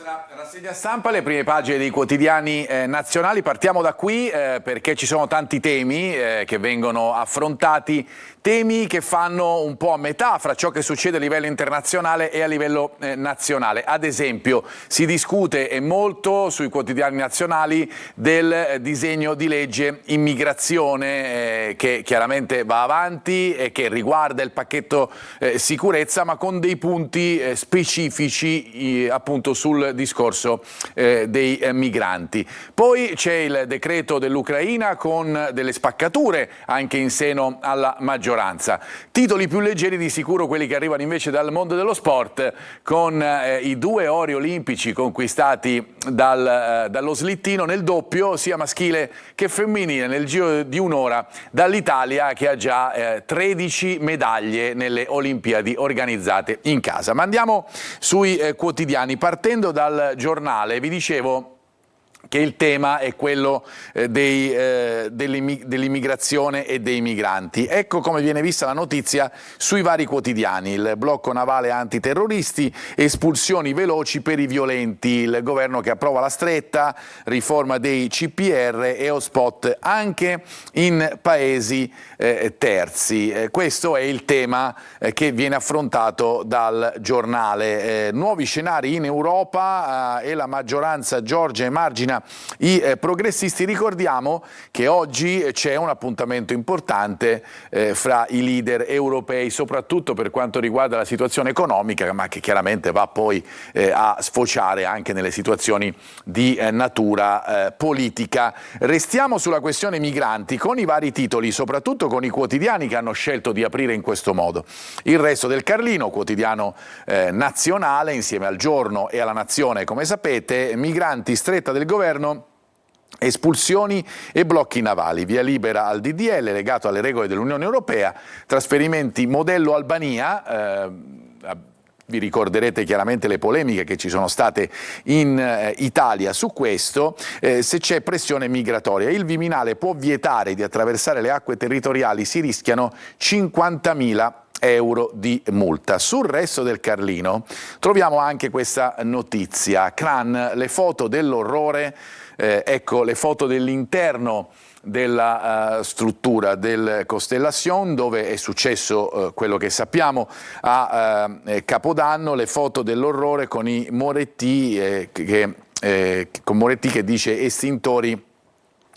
nostra rassegna stampa, le prime pagine dei quotidiani nazionali. Partiamo da qui perché ci sono tanti temi che vengono affrontati, temi che fanno un po' a metà fra ciò che succede a livello internazionale e a livello nazionale. Ad esempio, si discute molto sui quotidiani nazionali del disegno di legge immigrazione che chiaramente va avanti e che riguarda il pacchetto sicurezza, ma con dei punti specifici appunto sul discorso dei migranti. Poi c'è il decreto dell'Ucraina con delle spaccature anche in seno alla maggioranza. Titoli più leggeri di sicuro quelli che arrivano invece dal mondo dello sport, con i 2 ori olimpici conquistati dallo slittino nel doppio sia maschile che femminile nel giro di un'ora dall'Italia, che ha già 13 medaglie nelle Olimpiadi organizzate in casa. Ma andiamo sui quotidiani, partendo dal Giornale. Vi dicevo che il tema è quello dell'immigrazione e dei migranti. Ecco come viene vista la notizia sui vari quotidiani: il blocco navale antiterroristi, espulsioni veloci per i violenti, il governo che approva la stretta, riforma dei CPR e hotspot anche in paesi terzi. Questo è il tema che viene affrontato dal Giornale. Nuovi scenari in Europa e la maggioranza Giorgia emargina i progressisti. Ricordiamo che oggi c'è un appuntamento importante fra i leader europei, soprattutto per quanto riguarda la situazione economica, ma che chiaramente va poi a sfociare anche nelle situazioni di natura politica. Restiamo sulla questione migranti con i vari titoli, soprattutto con i quotidiani che hanno scelto di aprire in questo modo. Il Resto del Carlino, quotidiano nazionale, insieme al Giorno e alla Nazione, come sapete: migranti, stretta del governo, espulsioni e blocchi navali, via libera al DDL legato alle regole dell'Unione Europea, trasferimenti modello Albania. Vi ricorderete chiaramente le polemiche che ci sono state in Italia su questo. Se c'è pressione migratoria, il Viminale può vietare di attraversare le acque territoriali, si rischiano 50.000 euro di multa. Sul Resto del Carlino troviamo anche questa notizia: Clan, le foto dell'orrore. Ecco le foto dell'interno della struttura del Constellation, dove è successo quello che sappiamo a Capodanno, le foto dell'orrore con i Moretti con Moretti che dice estintori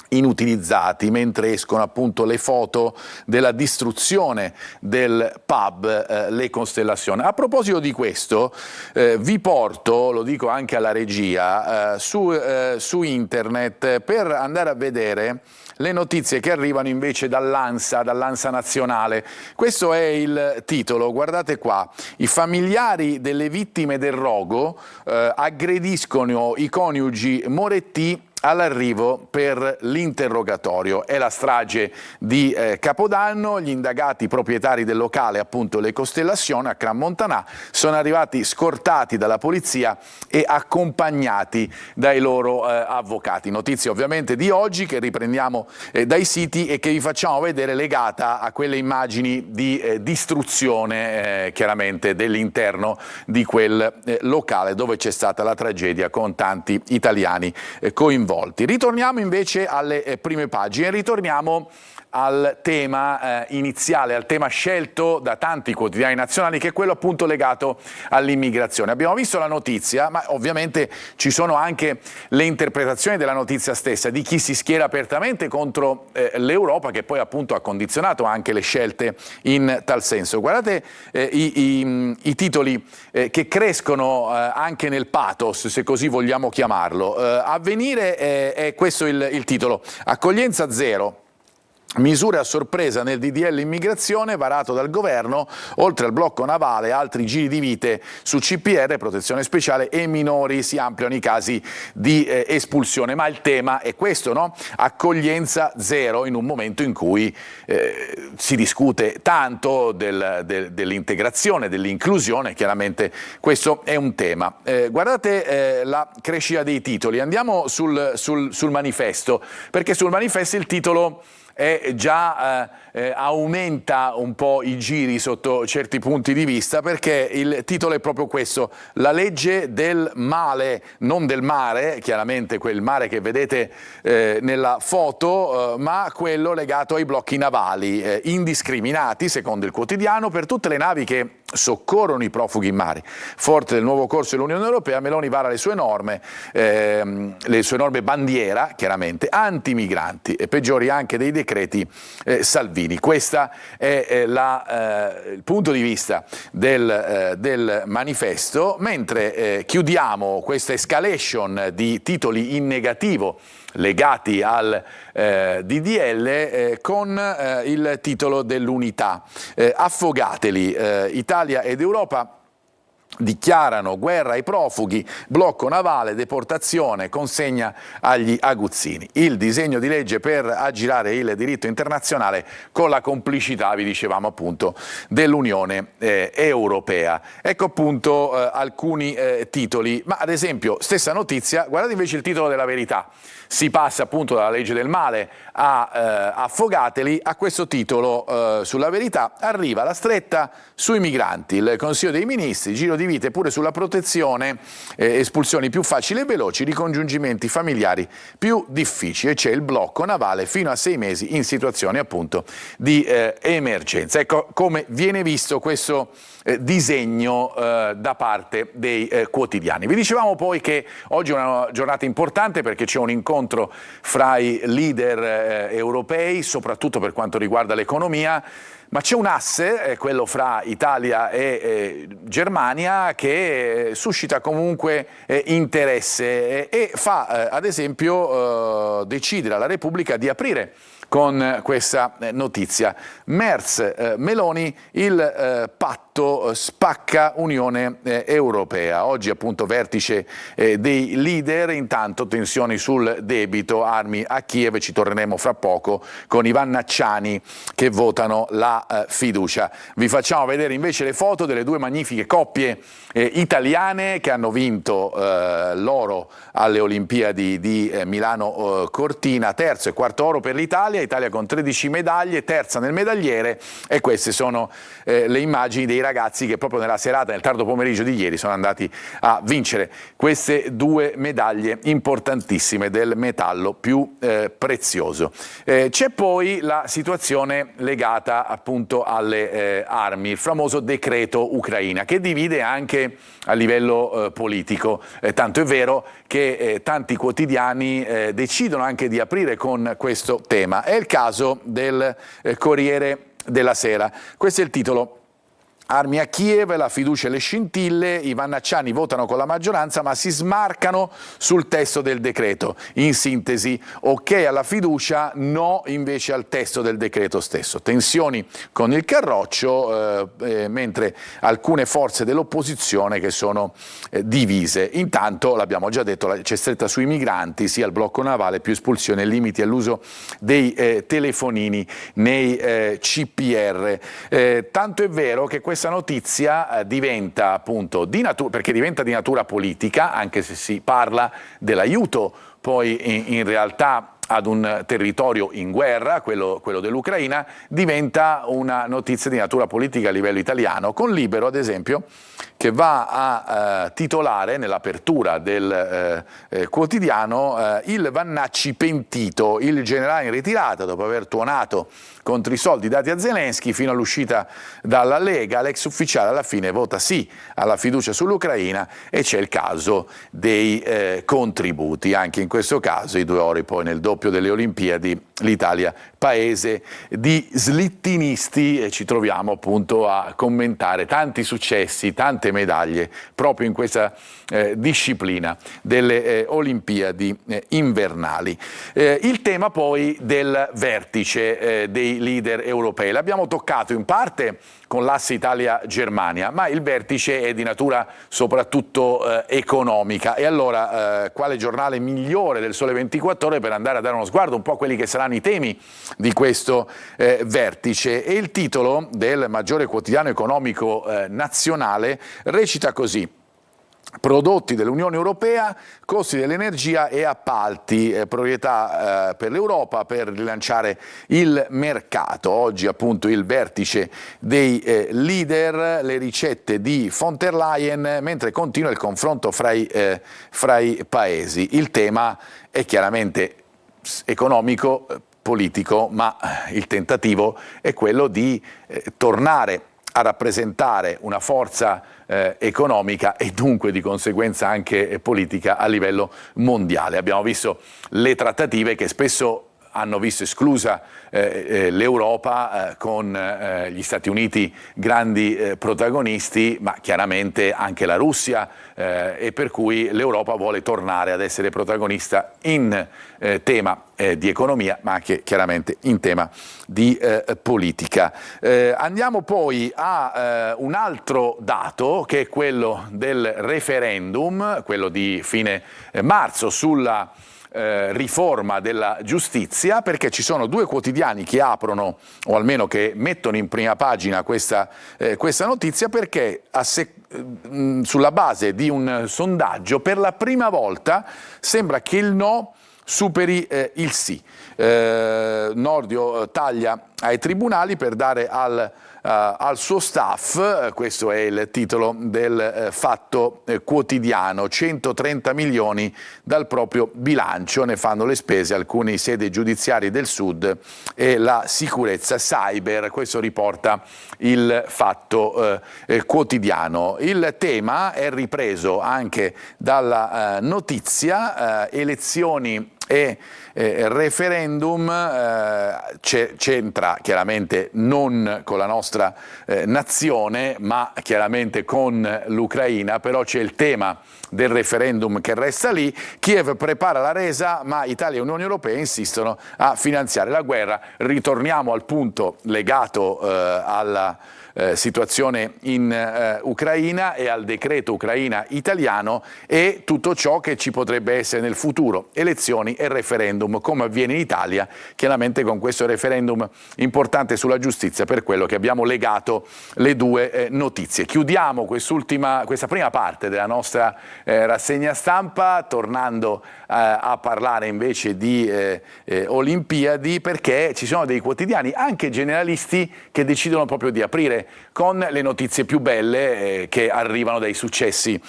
inutilizzati, mentre escono appunto le foto della distruzione del pub Le Constellation. A proposito di questo, vi porto, lo dico anche alla regia, su internet per andare a vedere le notizie che arrivano invece dall'ANSA nazionale. Questo è il titolo, guardate qua: i familiari delle vittime del rogo aggrediscono i coniugi Moretti all'arrivo per l'interrogatorio. È la strage di Capodanno. Gli indagati proprietari del locale, appunto Le Constellation a Crans-Montana, sono arrivati scortati dalla polizia e accompagnati dai loro avvocati. Notizia ovviamente di oggi che riprendiamo dai siti e che vi facciamo vedere, legata a quelle immagini di distruzione chiaramente dell'interno di quel locale dove c'è stata la tragedia con tanti italiani coinvolti. Ritorniamo invece alle prime pagine, ritorniamo al tema iniziale, al tema scelto da tanti quotidiani nazionali, che è quello appunto legato all'immigrazione. Abbiamo visto la notizia, ma ovviamente ci sono anche le interpretazioni della notizia stessa, di chi si schiera apertamente contro l'Europa, che poi appunto ha condizionato anche le scelte in tal senso. Guardate i titoli che crescono anche nel pathos, se così vogliamo chiamarlo. Avvenire è questo il titolo: accoglienza zero. Misure a sorpresa nel DDL immigrazione varato dal governo, oltre al blocco navale, altri giri di vite su CPR, protezione speciale e minori, si ampliano i casi di espulsione. Ma il tema è questo, no? Accoglienza zero, in un momento in cui si discute tanto dell'integrazione, dell'inclusione. Chiaramente questo è un tema. Guardate la crescita dei titoli, andiamo sul manifesto, perché sul manifesto il titolo già aumenta un po' i giri sotto certi punti di vista, perché il titolo è proprio questo: la legge del male, non del mare, chiaramente quel mare che vedete nella foto, ma quello legato ai blocchi navali indiscriminati, secondo il quotidiano, per tutte le navi che soccorrono i profughi in mare. Forte del nuovo corso dell'Unione Europea, Meloni vara le sue norme bandiera, chiaramente, anti-migranti, e peggiori anche dei decreti Salvini. Questo è il punto di vista del manifesto, mentre chiudiamo questa escalation di titoli in negativo legati al DDL con il titolo dell'Unità. Affogateli, Italia ed Europa dichiarano guerra ai profughi, blocco navale, deportazione, consegna agli aguzzini. Il disegno di legge per aggirare il diritto internazionale con la complicità, vi dicevamo appunto, dell'Unione Europea. Ecco appunto alcuni titoli, ma ad esempio, stessa notizia, guardate invece il titolo della Verità. Si passa appunto dalla legge del male a Affogateli. A questo titolo sulla Verità arriva la stretta sui migranti, il Consiglio dei Ministri, giro di vite pure sulla protezione, espulsioni più facili e veloci, ricongiungimenti familiari più difficili, e c'è il blocco navale fino a 6 mesi in situazioni appunto di emergenza. Ecco come viene visto questo disegno da parte dei quotidiani. Vi dicevamo poi che oggi è una giornata importante perché c'è un incontro fra i leader europei, soprattutto per quanto riguarda l'economia, ma c'è un asse, quello fra Italia e Germania, che suscita comunque interesse e fa ad esempio decidere alla Repubblica di aprire con questa notizia. Merz, Meloni, il patto spacca Unione Europea. Oggi appunto vertice dei leader, intanto tensioni sul debito, armi a Kiev, ci torneremo fra poco con i vannacciani che votano la fiducia. Vi facciamo vedere invece le foto delle due magnifiche coppie italiane che hanno vinto l'oro alle Olimpiadi di Milano Cortina, terzo e quarto oro per l'Italia, Italia con 13 medaglie, terza nel medagliere, e queste sono le immagini dei ragazzi che proprio nella serata, nel tardo pomeriggio di ieri, sono andati a vincere queste due medaglie importantissime del metallo più prezioso. C'è poi la situazione legata appunto alle armi, il famoso decreto Ucraina, che divide anche a livello politico, tanto è vero che tanti quotidiani decidono anche di aprire con questo tema. È il caso del Corriere della Sera. Questo è il titolo: armi a Kiev, la fiducia e le scintille, i vannacciani votano con la maggioranza ma si smarcano sul testo del decreto. In sintesi, ok alla fiducia, no invece al testo del decreto stesso. Tensioni con il Carroccio, mentre alcune forze dell'opposizione che sono divise. Intanto, l'abbiamo già detto, c'è stretta sui migranti, sia il blocco navale, più espulsioni e limiti all'uso dei telefonini nei CPR. Tanto è vero che questa notizia diventa appunto perché diventa di natura politica, anche se si parla dell'aiuto poi in realtà ad un territorio in guerra, quello dell'Ucraina, diventa una notizia di natura politica a livello italiano, con Libero ad esempio che va a titolare nell'apertura del quotidiano il Vannacci pentito, il generale in ritirata dopo aver tuonato contro i soldi dati a Zelensky fino all'uscita dalla Lega. L'ex ufficiale alla fine vota sì alla fiducia sull'Ucraina e c'è il caso dei contributi. Anche in questo caso i 2 ori poi nel doppio delle Olimpiadi, l'Italia paese di slittinisti, e ci troviamo appunto a commentare tanti successi, tante medaglie proprio in questa disciplina delle Olimpiadi invernali. Il tema poi del vertice dei leader europei l'abbiamo toccato in parte con l'asse Italia-Germania, ma il vertice è di natura soprattutto economica. E allora quale giornale migliore del Sole 24 Ore per andare a dare uno sguardo un po' a quelli che saranno i temi di questo vertice? E il titolo del maggiore quotidiano economico nazionale recita così: prodotti dell'Unione Europea, costi dell'energia e appalti, priorità per l'Europa per rilanciare il mercato. Oggi appunto il vertice dei leader, le ricette di von der Leyen, mentre continua il confronto fra i paesi. Il tema è chiaramente economico, politico, ma il tentativo è quello di tornare a rappresentare una forza economica e dunque di conseguenza anche politica a livello mondiale. Abbiamo visto le trattative che spesso hanno visto esclusa l'Europa con gli Stati Uniti grandi protagonisti, ma chiaramente anche la Russia, e per cui l'Europa vuole tornare ad essere protagonista in tema di economia, ma anche chiaramente in tema di politica. Andiamo poi a un altro dato, che è quello del referendum, quello di fine marzo sulla riforma della giustizia, perché ci sono due quotidiani che aprono, o almeno che mettono in prima pagina questa notizia, perché sulla base di un sondaggio per la prima volta sembra che il no superi il sì. Nordio taglia ai tribunali per dare al suo staff, questo è il titolo del Fatto Quotidiano, 130 milioni dal proprio bilancio, ne fanno le spese alcune sedi giudiziarie del Sud e la sicurezza cyber, questo riporta il Fatto Quotidiano. Il tema è ripreso anche dalla notizia, elezioni e referendum, c'entra chiaramente non con la nostra nazione, ma chiaramente con l'Ucraina, però c'è il tema del referendum che resta lì. Kiev prepara la resa, ma Italia e Unione Europea insistono a finanziare la guerra. Ritorniamo al punto legato alla situazione in Ucraina e al decreto Ucraina italiano e tutto ciò che ci potrebbe essere nel futuro, elezioni e referendum, come avviene in Italia, chiaramente con questo referendum importante sulla giustizia, per quello che abbiamo legato le due notizie. Chiudiamo questa prima parte della nostra rassegna stampa, tornando a parlare invece di Olimpiadi, perché ci sono dei quotidiani, anche generalisti, che decidono proprio di aprire con le notizie più belle che arrivano dai successi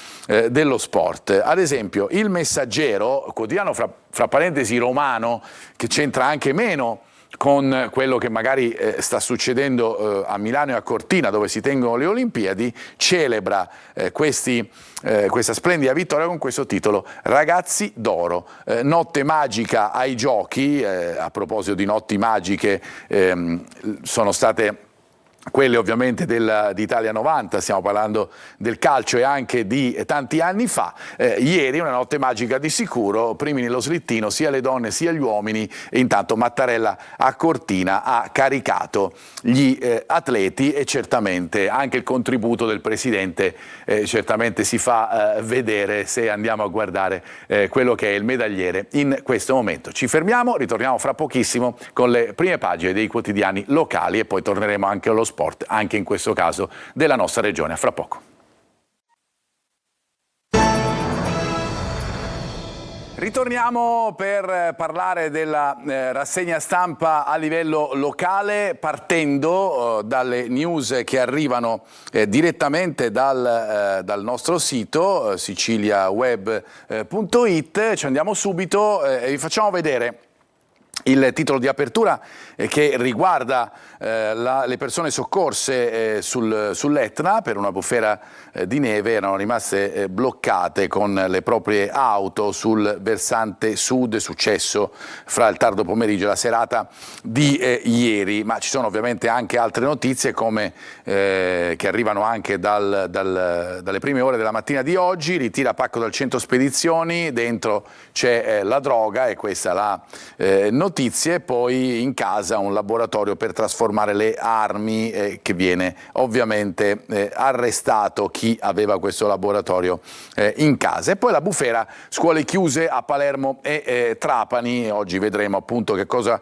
dello sport. Ad esempio Il Messaggero, quotidiano fra parentesi romano, che c'entra anche meno con quello che magari sta succedendo a Milano e a Cortina, dove si tengono le Olimpiadi, celebra questa splendida vittoria con questo titolo: Ragazzi d'oro, notte magica ai giochi. A proposito di notti magiche, sono state quelle ovviamente di Italia 90, stiamo parlando del calcio e anche di tanti anni fa. Ieri una notte magica di sicuro, primi nello slittino sia le donne sia gli uomini, e intanto Mattarella a Cortina ha caricato gli atleti, e certamente anche il contributo del presidente certamente si fa vedere se andiamo a guardare quello che è il medagliere in questo momento. Ci fermiamo, ritorniamo fra pochissimo con le prime pagine dei quotidiani locali e poi torneremo anche allo sport, anche in questo caso della nostra regione. A fra poco. Ritorniamo per parlare della rassegna stampa a livello locale, partendo dalle news che arrivano direttamente dal nostro sito siciliaweb.it. Ci andiamo subito e vi facciamo vedere il titolo di apertura che riguarda le persone soccorse sull'Etna per una bufera di neve. Erano rimaste bloccate con le proprie auto sul versante sud, successo fra il tardo pomeriggio e la serata di ieri. Ma ci sono ovviamente anche altre notizie che arrivano anche dalle prime ore della mattina di oggi. Ritira pacco dal centro spedizioni, dentro c'è la droga, e questa è la notizia. notizie, poi in casa un laboratorio per trasformare le armi, che viene ovviamente arrestato chi aveva questo laboratorio in casa. E poi la bufera, scuole chiuse a Palermo e Trapani. Oggi vedremo appunto che cosa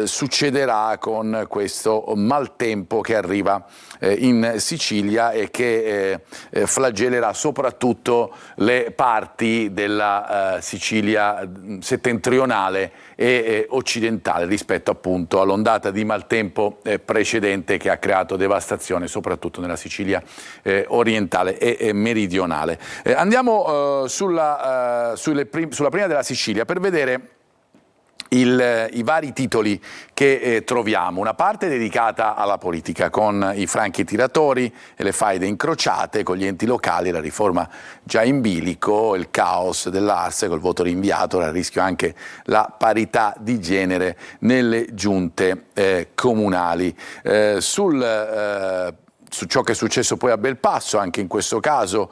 succederà con questo maltempo che arriva in Sicilia e che flagellerà soprattutto le parti della Sicilia settentrionale e occidentale rispetto appunto all'ondata di maltempo precedente che ha creato devastazione soprattutto nella Sicilia orientale e meridionale. Andiamo sulla prima della Sicilia per vedere i vari titoli che troviamo. Una parte dedicata alla politica con i franchi tiratori e le faide incrociate con gli enti locali, la riforma già in bilico, il caos dell'Ars col voto rinviato, a rischio anche la parità di genere nelle giunte comunali. Su ciò che è successo poi a Belpasso, anche in questo caso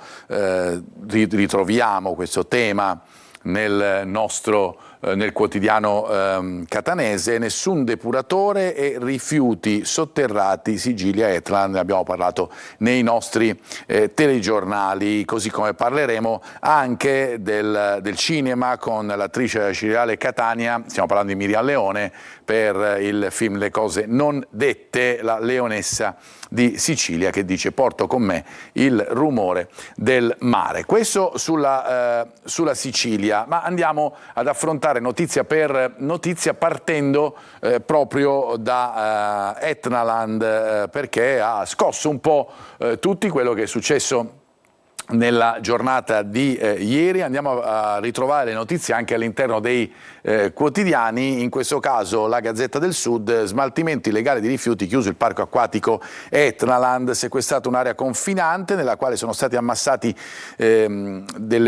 ritroviamo questo tema nel quotidiano catanese. Nessun depuratore e rifiuti sotterrati Sigilia Etna, ne abbiamo parlato nei nostri telegiornali, così come parleremo anche del cinema con l'attrice della Cirirale Catania, stiamo parlando di Miriam Leone, per il film Le cose non dette, la leonessa di Sicilia che dice porto con me il rumore del mare. Questo sulla Sicilia, ma andiamo ad affrontare notizia per notizia partendo proprio da Etnaland, perché ha scosso un po' tutti quello che è successo nella giornata di ieri. Andiamo a ritrovare le notizie anche all'interno dei quotidiani, in questo caso la Gazzetta del Sud: smaltimento illegale di rifiuti, chiuso il parco acquatico Etnaland, sequestrata un'area confinante nella quale sono stati ammassati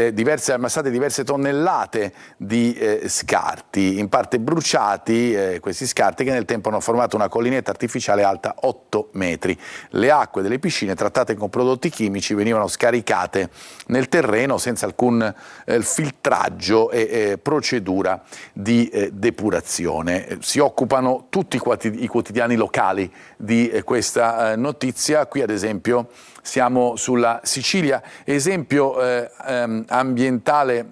diverse tonnellate di scarti, in parte bruciati, questi scarti che nel tempo hanno formato una collinetta artificiale alta 8 metri. Le acque delle piscine trattate con prodotti chimici venivano scaricate nel terreno senza alcun filtraggio e procedura di depurazione. Si occupano tutti i quotidiani locali di questa notizia. Qui ad esempio siamo sulla Sicilia, esempio ambientale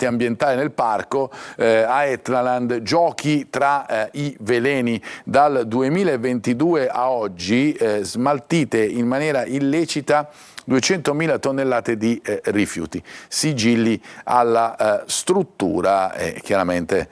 ambientale nel parco a Etnaland, giochi tra i veleni. Dal 2022 a oggi smaltite in maniera illecita 200.000 tonnellate di rifiuti, sigilli alla struttura. Chiaramente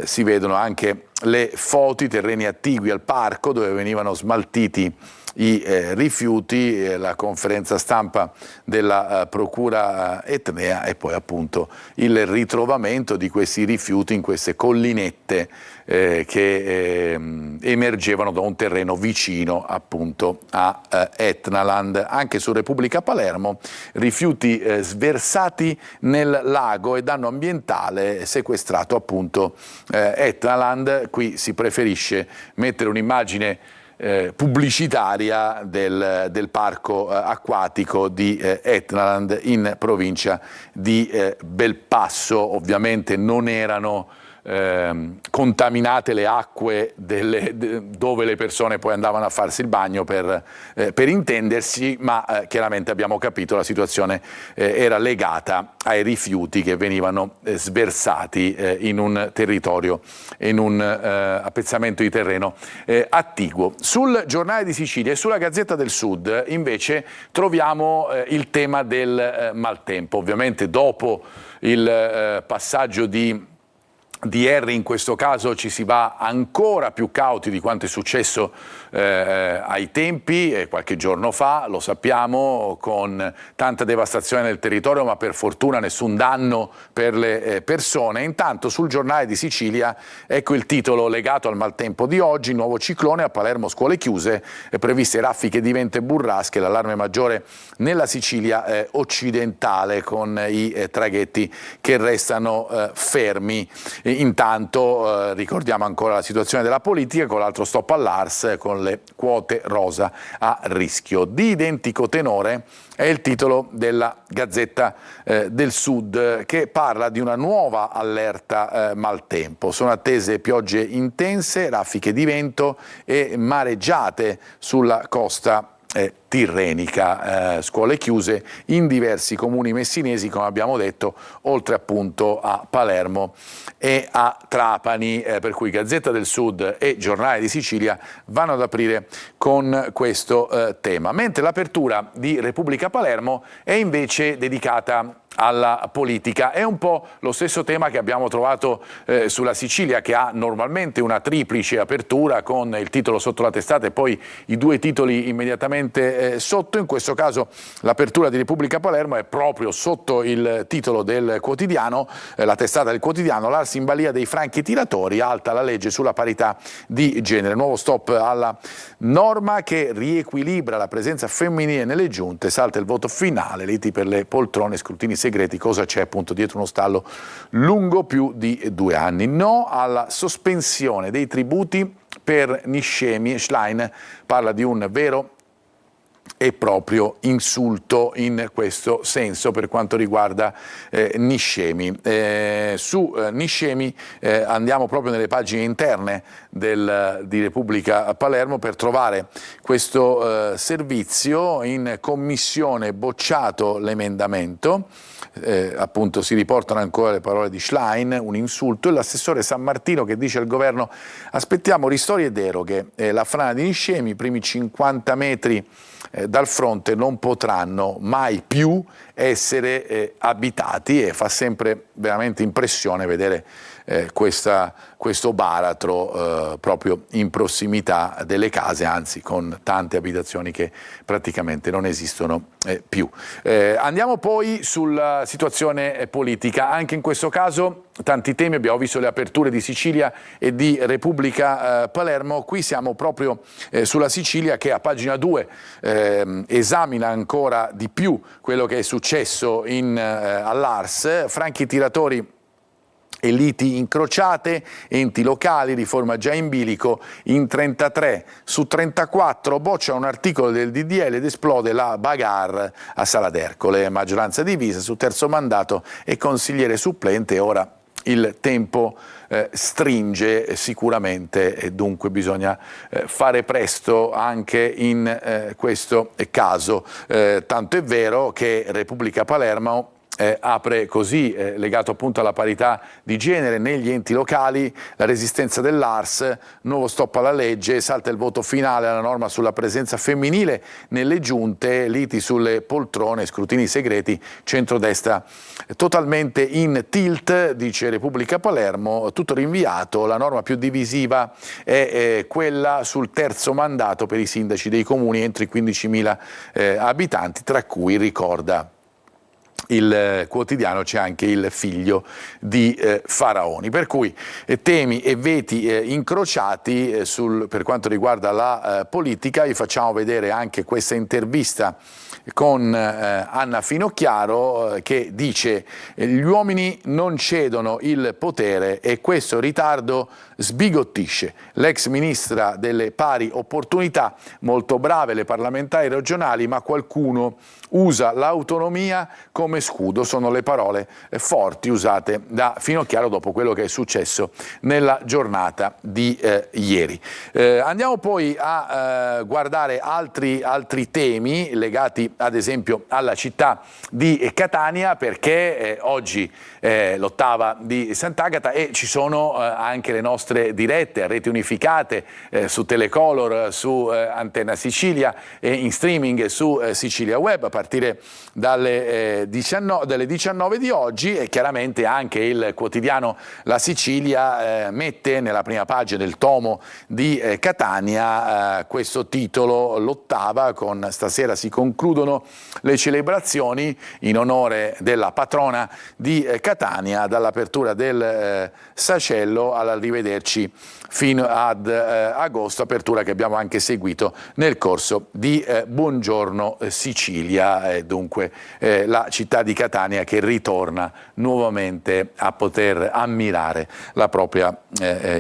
si vedono anche le foto, i terreni attigui al parco dove venivano smaltiti i rifiuti, la conferenza stampa della procura etnea e poi appunto il ritrovamento di questi rifiuti in queste collinette che emergevano da un terreno vicino appunto a Etnaland. Anche su Repubblica Palermo, rifiuti sversati nel lago e danno ambientale, sequestrato appunto Etnaland. Qui si preferisce mettere un'immagine pubblicitaria del parco acquatico di Etnaland in provincia di Belpasso. Ovviamente non erano contaminate le acque dove le persone poi andavano a farsi il bagno, per intendersi, ma chiaramente abbiamo capito la situazione era legata ai rifiuti che venivano sversati in un territorio, in un appezzamento di terreno attiguo. Sul Giornale di Sicilia e sulla Gazzetta del Sud invece troviamo il tema del maltempo. Ovviamente dopo il passaggio di Henry, in questo caso ci si va ancora più cauti di quanto è successo ai tempi, qualche giorno fa, lo sappiamo, con tanta devastazione nel territorio, ma per fortuna nessun danno per le persone. Intanto sul Giornale di Sicilia ecco il titolo legato al maltempo di oggi: nuovo ciclone, a Palermo scuole chiuse, previste raffiche di vento e burrasche, l'allarme maggiore nella Sicilia occidentale con i traghetti che restano fermi. Intanto ricordiamo ancora la situazione della politica con l'altro stop all'Ars, con le quote rosa a rischio. Di identico tenore è il titolo della Gazzetta del Sud, che parla di una nuova allerta maltempo. Sono attese piogge intense, raffiche di vento e mareggiate sulla costa tirrenica, scuole chiuse in diversi comuni messinesi, come abbiamo detto, oltre appunto a Palermo e a Trapani, per cui Gazzetta del Sud e Giornale di Sicilia vanno ad aprire con questo tema, mentre l'apertura di Repubblica Palermo è invece dedicata alla politica. È un po' lo stesso tema che abbiamo trovato sulla Sicilia, che ha normalmente una triplice apertura con il titolo sotto la testata e poi i due titoli immediatamente sotto. In questo caso l'apertura di Repubblica Palermo è proprio sotto il titolo del quotidiano, la testata del quotidiano: l'Ars in balia dei franchi tiratori, alta la legge sulla parità di genere. Nuovo stop alla norma che riequilibra la presenza femminile nelle giunte, salta il voto finale, liti per le poltrone, scrutini segreti. Cosa c'è appunto dietro uno stallo lungo più di 2 anni? No alla sospensione dei tributi per Niscemi. Schlein parla di un vero e proprio insulto in questo senso per quanto riguarda Niscemi. Su Niscemi andiamo proprio nelle pagine interne di Repubblica Palermo per trovare questo servizio. In commissione bocciato l'emendamento, appunto si riportano ancora le parole di Schlein, un insulto, e l'assessore San Martino che dice al governo: aspettiamo ristori e deroghe, la frana di Niscemi, i primi 50 metri dal fronte non potranno mai più essere abitati, e fa sempre veramente impressione vedere questo baratro proprio in prossimità delle case, anzi con tante abitazioni che praticamente non esistono più. Andiamo poi sulla situazione politica. Anche in questo caso tanti temi, abbiamo visto le aperture di Sicilia e di Repubblica Palermo. Qui siamo proprio sulla Sicilia, che a pagina 2 esamina ancora di più quello che è successo all'Ars. Franchi tiratori e liti incrociate, enti locali, riforma già in bilico. In 33 su 34 boccia un articolo del DDL ed esplode la bagarre a Sala d'Ercole, maggioranza divisa su terzo mandato e consigliere supplente. Ora il tempo stringe sicuramente e dunque bisogna fare presto anche in questo caso, tanto è vero che Repubblica Palermo apre così, legato appunto alla parità di genere negli enti locali, la resistenza dell'Ars, nuovo stop alla legge, salta il voto finale alla norma sulla presenza femminile nelle giunte, liti sulle poltrone, scrutini segreti, centrodestra totalmente in tilt, dice Repubblica Palermo, tutto rinviato. La norma più divisiva è quella sul terzo mandato per i sindaci dei comuni entro i 15.000 abitanti, tra cui, ricorda il quotidiano, c'è anche il figlio di Faraoni, per cui temi e veti incrociati per quanto riguarda la politica. Vi facciamo vedere anche questa intervista con Anna Finocchiaro che dice: gli uomini non cedono il potere e questo ritardo sbigottisce. L'ex ministra delle pari opportunità: molto brave le parlamentari regionali, ma qualcuno usa l'autonomia come scudo. Sono le parole forti usate da Finocchiaro dopo quello che è successo nella giornata di ieri. Andiamo poi a guardare altri temi legati ad esempio alla città di Catania, perché oggi l'ottava di Sant'Agata e ci sono anche le nostre dirette a reti unificate su Telecolor, su Antenna Sicilia e in streaming su Sicilia Web a partire dalle 19 di oggi. E chiaramente anche il quotidiano La Sicilia mette nella prima pagina del tomo di Catania questo titolo: l'ottava, con stasera si concludono le celebrazioni in onore della patrona di Catania, dall'apertura del Sacello all'arrivederci fino ad agosto, apertura che abbiamo anche seguito nel corso di Buongiorno Sicilia. Dunque la città città di Catania che ritorna nuovamente a poter ammirare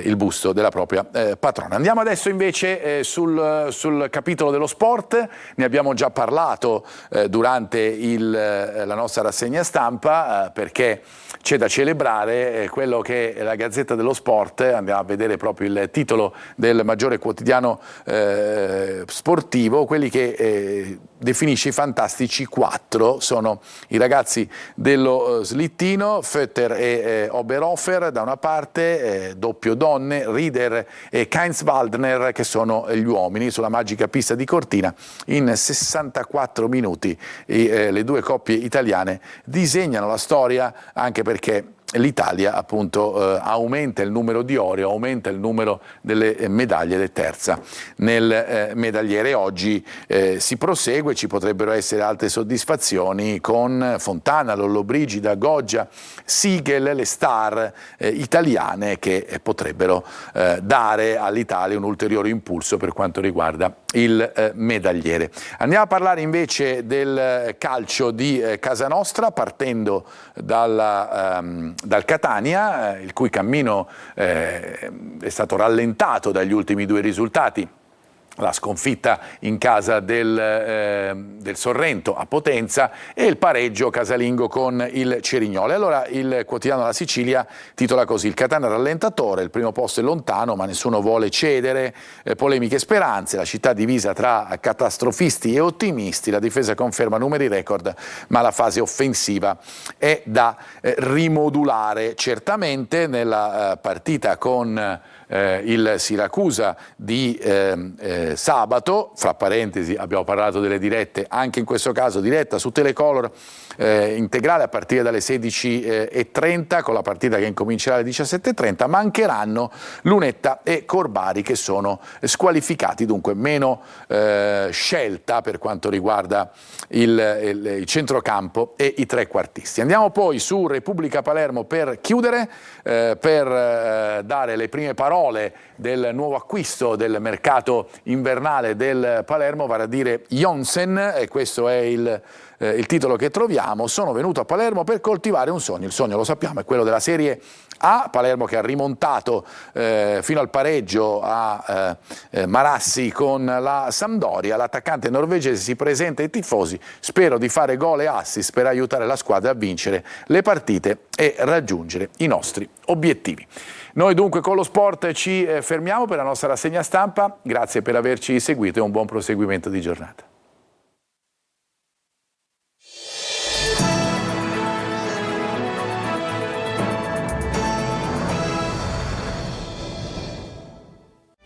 il busto della propria patrona. Andiamo adesso invece sul capitolo dello sport. Ne abbiamo già parlato durante la nostra rassegna stampa, perché c'è da celebrare quello che la Gazzetta dello Sport, andiamo a vedere proprio il titolo del maggiore quotidiano sportivo, quelli che definisce i fantastici 4, sono i ragazzi dello slittino, Fötter e Oberhofer da una parte, doppio donne, Rieder e Kainz-Waldner, che sono gli uomini sulla magica pista di Cortina. In 64 minuti le due coppie italiane disegnano la storia, anche perché l'Italia appunto aumenta il numero di ori, aumenta il numero delle medaglie ed è terza nel medagliere. Oggi si prosegue, ci potrebbero essere altre soddisfazioni con Fontana, Lollobrigida, Goggia, Sigel, le star italiane che potrebbero dare all'Italia un ulteriore impulso per quanto riguarda il medagliere. Andiamo a parlare invece del calcio di casa nostra, partendo dal Catania, il cui cammino è stato rallentato dagli ultimi due risultati. La sconfitta in casa del Sorrento a Potenza e il pareggio casalingo con il Cerignola. Allora il quotidiano La Sicilia titola così: il Catania rallentatore, il primo posto è lontano ma nessuno vuole cedere, polemiche e speranze, la città divisa tra catastrofisti e ottimisti, la difesa conferma numeri record ma la fase offensiva è da rimodulare. Certamente nella partita con il Siracusa di sabato, fra parentesi abbiamo parlato delle dirette, anche in questo caso diretta su Telecolor integrale a partire dalle 16:30 con la partita che incomincerà alle 17:30, mancheranno Lunetta e Corbari che sono squalificati, dunque meno scelta per quanto riguarda il centrocampo e i trequartisti. Andiamo poi su Repubblica Palermo per chiudere, per dare le prime parole del nuovo acquisto del mercato invernale del Palermo, vale a dire Jonsen, e questo è il titolo che troviamo. Sono venuto a Palermo per coltivare un sogno, il sogno lo sappiamo è quello della Serie A, Palermo che ha rimontato fino al pareggio a Marassi con la Sampdoria. L'attaccante norvegese si presenta ai tifosi: spero di fare gol e assist per aiutare la squadra a vincere le partite e raggiungere i nostri obiettivi. Noi dunque con lo sport ci fermiamo per la nostra rassegna stampa, grazie per averci seguito e un buon proseguimento di giornata.